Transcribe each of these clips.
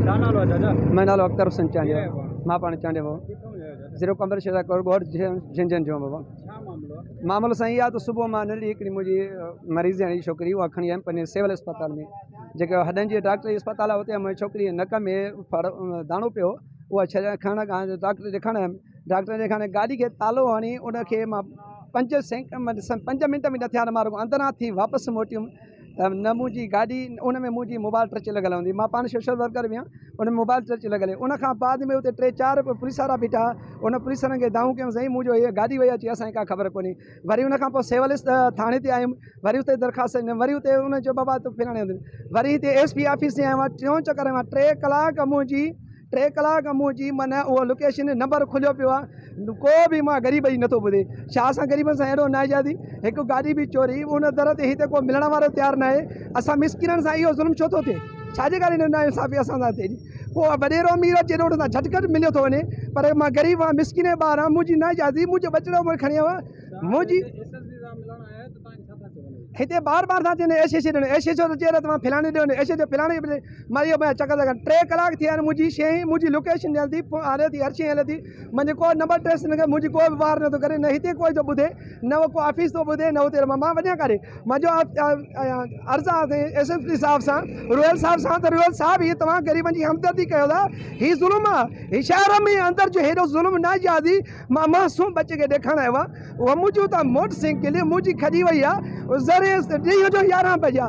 मैं नालो अख्तर हुसैन चांडिया मां पाण चांडिया बाबा ज़ीरो कंबर शेदा गोड़ झंझन जो बाबा मामलो साईं या तो सुबह मां नंढी हिकिड़ी मुंहिंजी मरीज़ जी छोकिरी उहा खणी आयमि पंहिंजे सिविल अस्पताल में जेके हॾनि जी डॉक्टरी अस्पताल आहे हुते मुंहिंजी छोकिरी नक में दाणो पियो उहा खणण खां डॉक्टर ॾेखारण आयमि डॉक्टर ॾेखारण गाॾी खे तालो हणी उनखे मां 5 मिंट में न थिया न मां अंदरां थी वापसि मोटियुमि त न मुंहिंजी गाॾी उन में मुंहिंजी मोबाइल टच लॻल हूंदी मां पाण सोशल वर्कर बि आहियां उन में मोबाइल टच लॻल आहे उन खां बाद में उते 3-4 पुलिस वारा बीठा उन पुलिस वारनि खे दाऊं कयूं साईं मुंहिंजो हीअ गाॾी वई अची असांखे का ख़बर कोन्हे वरी उन खां पोइ सिविल थाणे ते आयुमि वरी उते दरख़्वास्त ॾिनमि वरी उते उनजो बाबा तूं फिराणे वरी हिते SP ऑफिस ते आयो आहियां 3 चकर मां 3 कलाक मुंहिंजी माना उहो लोकेशन नंबर खुलियो पियो आहे को बि मां ग़रीब जी नथो ॿुधे छा असां ग़रीबनि सां हेॾो नाइजादी हिकु गाॾी बि चोरी उन दर ते हिते को मिलण वारो तयारु न आहे असां मिसकिननि सां इहो ज़ुल्म छो थो थिए छाजे करे न इंसाफ़ी असां सां थिए को वॾेरो अमीर अचे रोड सां झटकट मिलियो थो वञे पर मां ग़रीब आहियां मिसकिन ॿार आहियां मुंहिंजी नाइजादी मुंहिंजो बचड़ो उमिरि खणी आयो मुंहिंजी हिते बार था चवनि एस ॾियणो एस तो चए त मां फिलाणे ॾियो एस फिलाणे मां इहो चकर 3 कलाक थी विया आहिनि मुंहिंजी शइ मुंहिंजी लोकेशन हले थी हले थी हर शइ हले थी मुंहिंजो को नंबर ट्रेस न करे मुंहिंजी को बि वार नथो करे न हिते कोई थो ॿुधे न को ऑफिस थो ॿुधे न हुते मां वञा करे मुंहिंजो अर्ज़ु आहे SSP साहिब सां रोयल साहिब सां त रोयल साहिब हीअ तव्हां ग़रीबनि जी हमदर्दी कयो था हीअ ज़ुल्म आहे हीअ शहर में अंदरि जो हेॾो ज़ुल्म न जादी मां मासूम बचे खे ॾेखारण आयो आहे उहा मुंहिंजो त मोटरसाइकिल मुंहिंजी खॼी वई आहे ज़रे ॾींहं जो 11 बजे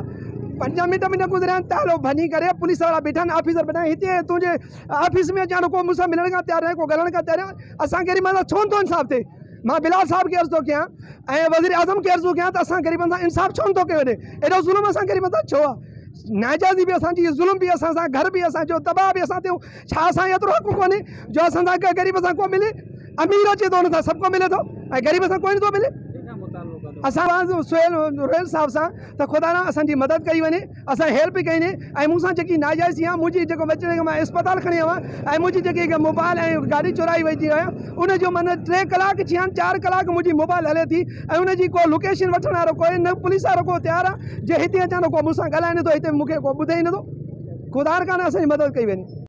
5 मिंट में न गुज़रिया तालो भनी करे पुलिस वारा बीठा ऑफिसर बीठा हिते तुंहिंजे ऑफिस में अचां को मूंसां मिलण खां तयारु आहे को ॻाल्हाइण खां तयारु आहे असां ग़रीबनि सां छो नथो इंसाफ़ थिए मां बिलाल साहब खे अर्ज़ु थो कयां ऐं वज़ीर आज़म खे अर्ज़ु कयां त असां ग़रीबनि सां इंसाफ़ छो नथो कयो वञे एॾो ज़ुल्म असां ग़रीबनि सां छो आहे नाइजादी बि असांजी ज़ुल्म बि असां सां घर बि असांजो तबाह बि असां थियूं छा असां एतिरो हक़ कोन्हे जो असां सां ग़रीब सां को मिले अमीर अचे थो हुन सां सभु को मिले थो ऐं ग़रीब सां कोई नथो मिले असां रोयल साहब सां त ख़ुदा न असांजी मदद कई वञे असां हेल्प कई वञे ऐं मूंसां जेकी नाजाइज़ी आहे मुंहिंजी जेको बचड़े खे मां अस्पताल खणी आयो आहियां ऐं मुंहिंजी जेकी मोबाइल ऐं गाॾी चोराई वई थी आहियां उनजो माना 3 कलाक थिया आहिनि 4 कलाक मुंहिंजी मोबाइल हले थी ऐं उनजी को लोकेशन वठण वारो कोई न पुलिस वारो को तयारु आहे जे हिते अचां को मूंसां ॻाल्हाए नथो हिते मूंखे को ॿुधे ई नथो ख़ुदा कान असांजी मदद कई वञे।